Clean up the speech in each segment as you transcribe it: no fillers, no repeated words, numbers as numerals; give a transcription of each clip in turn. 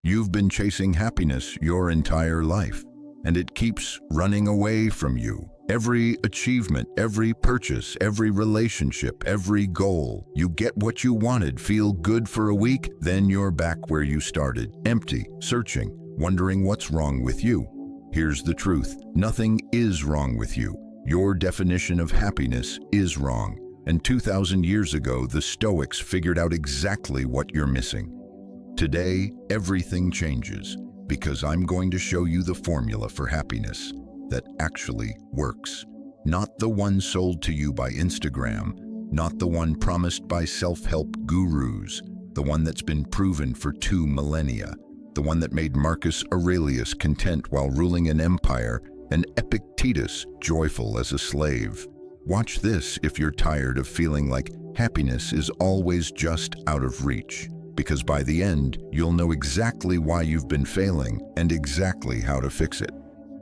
You've been chasing happiness your entire life, and it keeps running away from you. Every achievement, every purchase, every relationship, every goal. You get what you wanted, feel good for a week, then you're back where you started, empty, searching, wondering what's wrong with you. Here's the truth. Nothing is wrong with you. Your definition of happiness is wrong. And 2,000 years ago, the Stoics figured out exactly what you're missing. Today, everything changes because I'm going to show you the formula for happiness that actually works. Not the one sold to you by Instagram, not the one promised by self-help gurus, the one that's been proven for 2 millennia, the one that made Marcus Aurelius content while ruling an empire and Epictetus joyful as a slave. Watch this if you're tired of feeling like happiness is always just out of reach, because by the end, you'll know exactly why you've been failing and exactly how to fix it.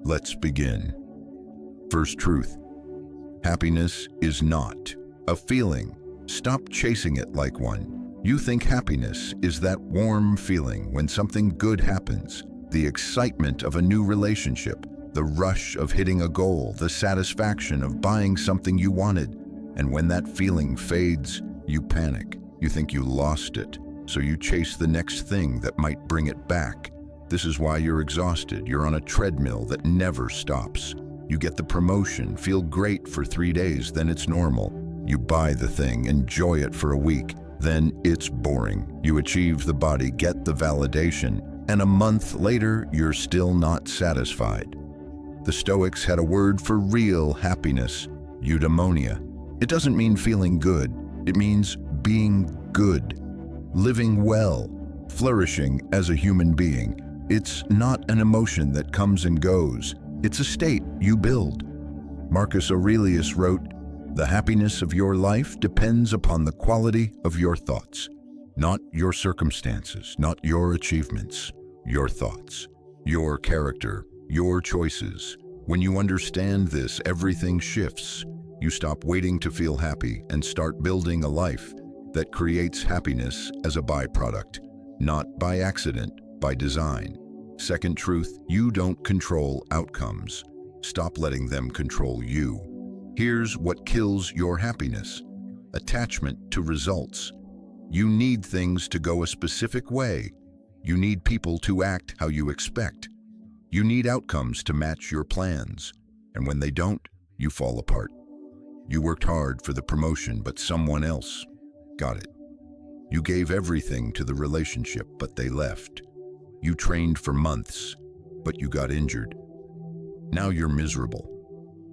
Let's begin. First truth. Happiness is not a feeling. Stop chasing it like one. You think happiness is that warm feeling when something good happens, the excitement of a new relationship, the rush of hitting a goal, the satisfaction of buying something you wanted. And when that feeling fades, you panic. You think you lost it, so you chase the next thing that might bring it back. This is why you're exhausted. You're on a treadmill that never stops. You get the promotion, feel great for 3 days, then it's normal. You buy the thing, enjoy it for a week, then it's boring. You achieve the body, get the validation, and a month later, you're still not satisfied. The Stoics had a word for real happiness, eudaimonia. It doesn't mean feeling good. It means being good, living well, flourishing as a human being. It's not an emotion that comes and goes. It's a state you build. Marcus Aurelius wrote, "The happiness of your life depends upon the quality of your thoughts, not your circumstances, not your achievements, your thoughts, your character, your choices." When you understand this, everything shifts. You stop waiting to feel happy and start building a life that creates happiness as a byproduct, not by accident, by design. Second truth, you don't control outcomes. Stop letting them control you. Here's what kills your happiness: attachment to results. You need things to go a specific way. You need people to act how you expect. You need outcomes to match your plans. And when they don't, you fall apart. You worked hard for the promotion, but someone else got it. You gave everything to the relationship, but they left. You trained for months, but you got injured. Now you're miserable.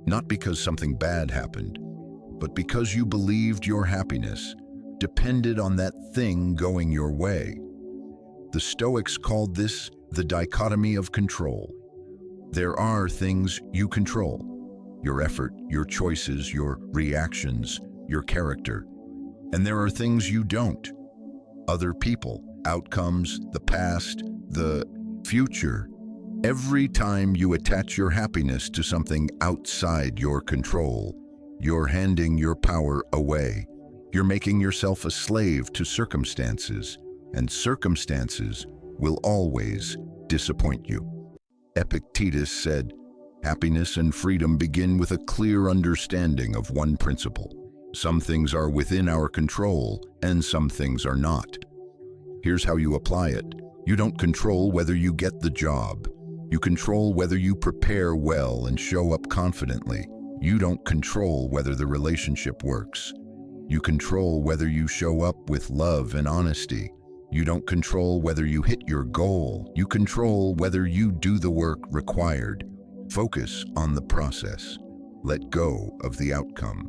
Not because something bad happened, but because you believed your happiness depended on that thing going your way. The Stoics called this the dichotomy of control. There are things you control: your effort, your choices, your reactions, your character. And there are things you don't: other people, outcomes, the past, the future. Every time you attach your happiness to something outside your control, you're handing your power away. You're making yourself a slave to circumstances, and circumstances will always disappoint you. Epictetus said, "Happiness and freedom begin with a clear understanding of one principle. Some things are within our control, and some things are not." Here's how you apply it. You don't control whether you get the job. You control whether you prepare well and show up confidently. You don't control whether the relationship works. You control whether you show up with love and honesty. You don't control whether you hit your goal. You control whether you do the work required. Focus on the process. Let go of the outcome.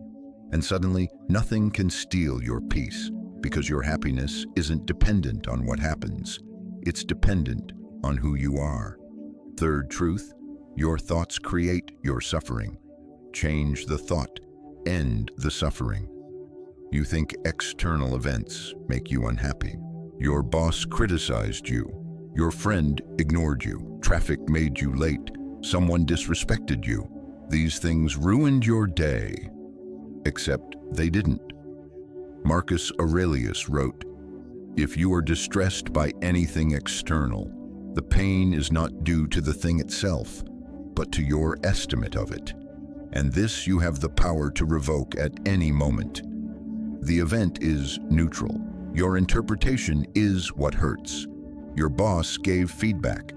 And suddenly, nothing can steal your peace, because your happiness isn't dependent on what happens. It's dependent on who you are. Third truth, your thoughts create your suffering. Change the thought. End the suffering. You think external events make you unhappy. Your boss criticized you. Your friend ignored you. Traffic made you late. Someone disrespected you. These things ruined your day. Except they didn't. Marcus Aurelius wrote, "If you are distressed by anything external, The pain is not due to the thing itself, but to your estimate of it. And this you have the power to revoke at any moment. The event is neutral. Your interpretation is what hurts. Your boss gave feedback.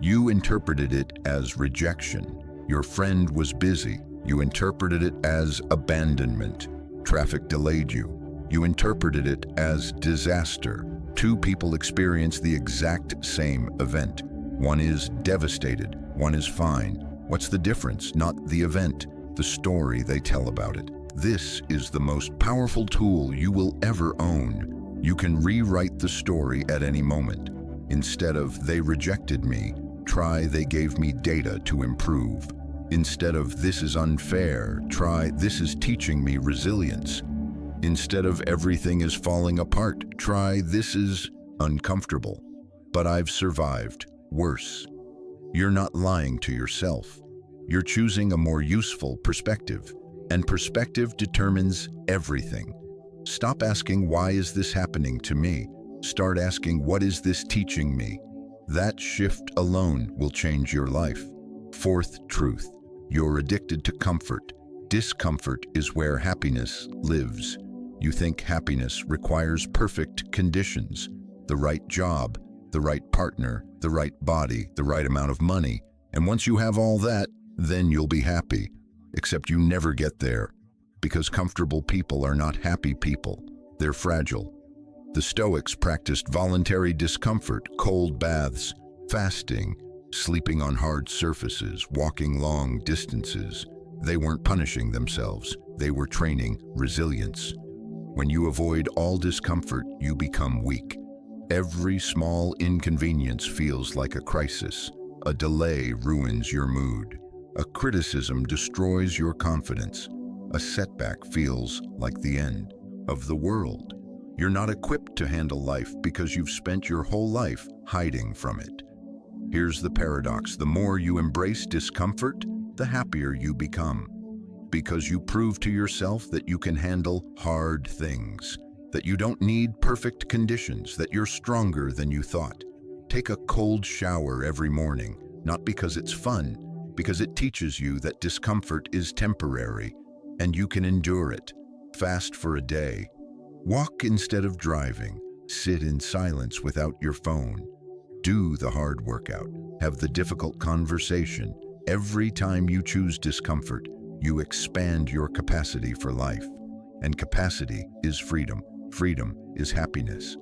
You interpreted it as rejection. Your friend was busy. You interpreted it as abandonment. Traffic delayed you. You interpreted it as disaster. Two people experience the exact same event. One is devastated, one is fine. What's the difference? Not the event, the story they tell about it. This is the most powerful tool you will ever own. You can rewrite the story at any moment. Instead of "they rejected me," try "they gave me data to improve." Instead of "this is unfair," try "this is teaching me resilience." Instead of "everything is falling apart," try "this is uncomfortable, but I've survived worse." You're not lying to yourself. You're choosing a more useful perspective, and perspective determines everything. Stop asking, "Why is this happening to me?" Start asking, "What is this teaching me?" That shift alone will change your life. Fourth truth: you're addicted to comfort. Discomfort is where happiness lives. You think happiness requires perfect conditions, the right job, the right partner, the right body, the right amount of money, and once you have all that, then you'll be happy. Except you never get there, because comfortable people are not happy people. They're fragile. The Stoics practiced voluntary discomfort, cold baths, fasting, sleeping on hard surfaces, walking long distances. They weren't punishing themselves, they were training resilience. When you avoid all discomfort, you become weak. Every small inconvenience feels like a crisis. A delay ruins your mood. A criticism destroys your confidence. A setback feels like the end of the world. You're not equipped to handle life because you've spent your whole life hiding from it. Here's the paradox: the more you embrace discomfort, the happier you become. Because you prove to yourself that you can handle hard things, that you don't need perfect conditions, that you're stronger than you thought. Take a cold shower every morning, not because it's fun, because it teaches you that discomfort is temporary, and you can endure it. Fast for a day. Walk instead of driving. Sit in silence without your phone. Do the hard workout. Have the difficult conversation. Every time you choose discomfort, you expand your capacity for life. And capacity is freedom. Freedom is happiness.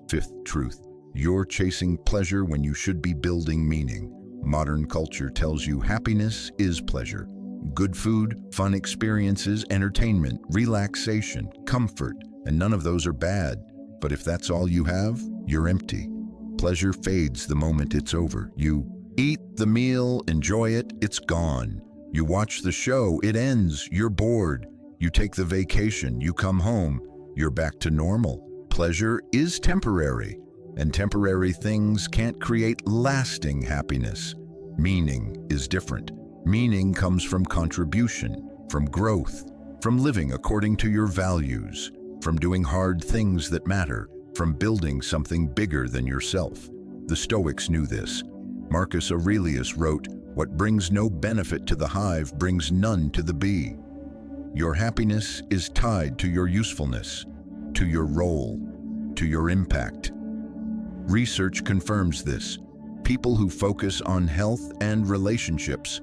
Fifth truth: you're chasing pleasure when you should be building meaning. Modern culture tells you happiness is pleasure. Good food, fun experiences, entertainment, relaxation, comfort, and none of those are bad. But if that's all you have, you're empty. Pleasure fades the moment it's over. You eat the meal, enjoy it, it's gone. You watch the show, it ends, you're bored. You take the vacation, you come home, you're back to normal. Pleasure is temporary, and temporary things can't create lasting happiness. Meaning is different. Meaning comes from contribution, from growth, from living according to your values, from doing hard things that matter, from building something bigger than yourself. The Stoics knew this. Marcus Aurelius wrote, "What brings no benefit to the hive brings none to the bee." Your happiness is tied to your usefulness, to your role, to your impact. Research confirms this. People who focus on health and relationships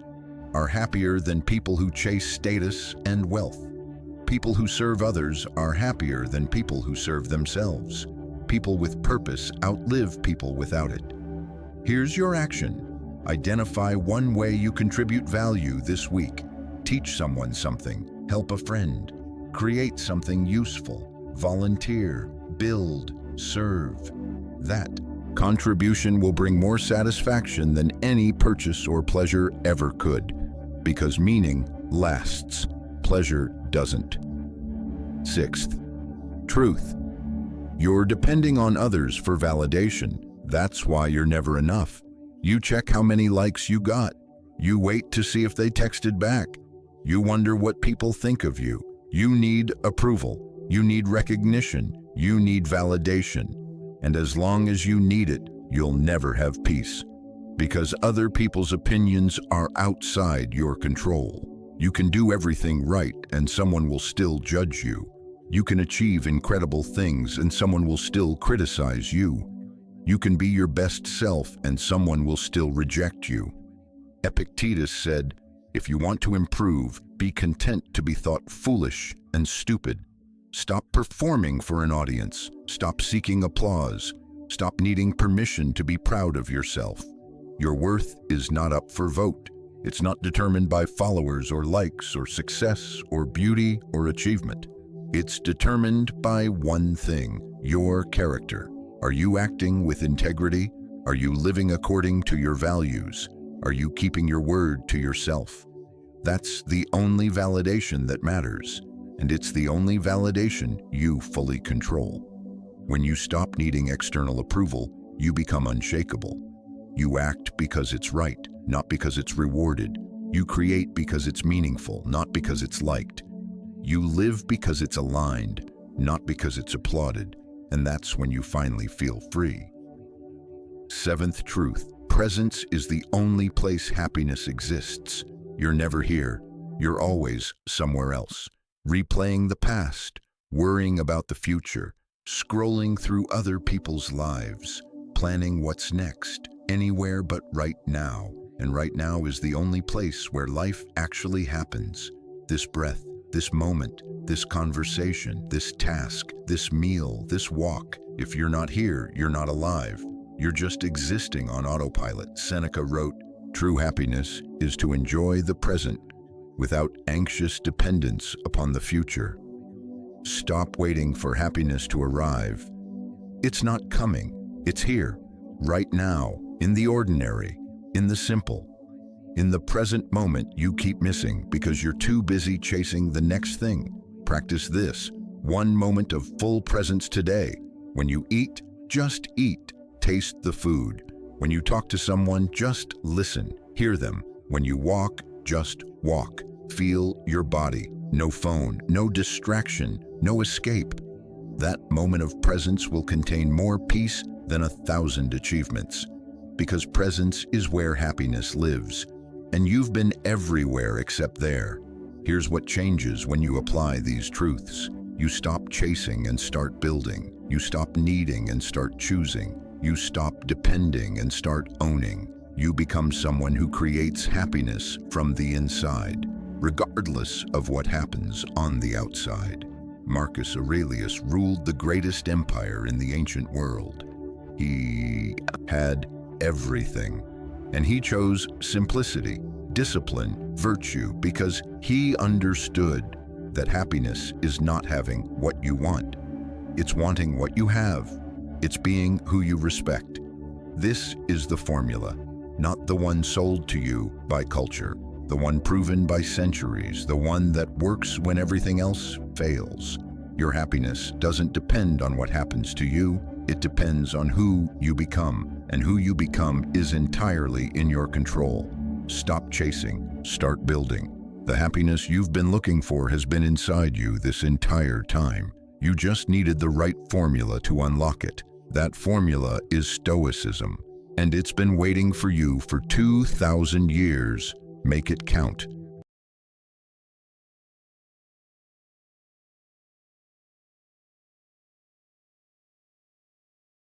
are happier than people who chase status and wealth. People who serve others are happier than people who serve themselves. People with purpose outlive people without it. Here's your action. Identify one way you contribute value this week. Teach someone something, help a friend, create something useful, volunteer, build, serve. That contribution will bring more satisfaction than any purchase or pleasure ever could, because meaning lasts, pleasure doesn't. Sixth truth: you're depending on others for validation. That's why you're never enough. You check how many likes you got. You wait to see if they texted back. You wonder what people think of you. You need approval. You need recognition. You need validation. And as long as you need it, you'll never have peace. Because other people's opinions are outside your control. You can do everything right and someone will still judge you. You can achieve incredible things and someone will still criticize you. You can be your best self and someone will still reject you. Epictetus said, "If you want to improve, be content to be thought foolish and stupid. Stop performing for an audience. Stop seeking applause. Stop needing permission to be proud of yourself. Your worth is not up for vote. It's not determined by followers or likes or success or beauty or achievement. It's determined by one thing, your character. Are you acting with integrity? Are you living according to your values? Are you keeping your word to yourself? That's the only validation that matters, and it's the only validation you fully control. When you stop needing external approval, you become unshakable. You act because it's right, not because it's rewarded. You create because it's meaningful, not because it's liked. You live because it's aligned, not because it's applauded, and that's when you finally feel free. Seventh truth, presence is the only place happiness exists. You're never here. You're always somewhere else. Replaying the past, worrying about the future, scrolling through other people's lives, planning what's next, anywhere but right now. And right now is the only place where life actually happens. This breath, this moment, this conversation, this task, this meal, this walk. If you're not here, you're not alive. You're just existing on autopilot. Seneca wrote, "True happiness is to enjoy the present without anxious dependence upon the future." Stop waiting for happiness to arrive. It's not coming. It's here, right now, in the ordinary, in the simple. In the present moment you keep missing because you're too busy chasing the next thing. Practice this. One moment of full presence today. When you eat, just eat. Taste the food. When you talk to someone, just listen. Hear them. When you walk, just walk. Feel your body. No phone, no distraction, no escape. That moment of presence will contain more peace than 1,000 achievements. Because presence is where happiness lives. And you've been everywhere except there. Here's what changes when you apply these truths. You stop chasing and start building. You stop needing and start choosing. You stop depending and start owning. You become someone who creates happiness from the inside, regardless of what happens on the outside. Marcus Aurelius ruled the greatest empire in the ancient world. He had everything, and he chose simplicity, discipline, virtue, because he understood that happiness is not having what you want. It's wanting what you have. It's being who you respect. This is the formula, not the one sold to you by culture, the one proven by centuries, the one that works when everything else fails. Your happiness doesn't depend on what happens to you. It depends on who you become, and who you become is entirely in your control. Stop chasing, start building. The happiness you've been looking for has been inside you this entire time. You just needed the right formula to unlock it. That formula is Stoicism, and it's been waiting for you for 2,000 years. Make it count.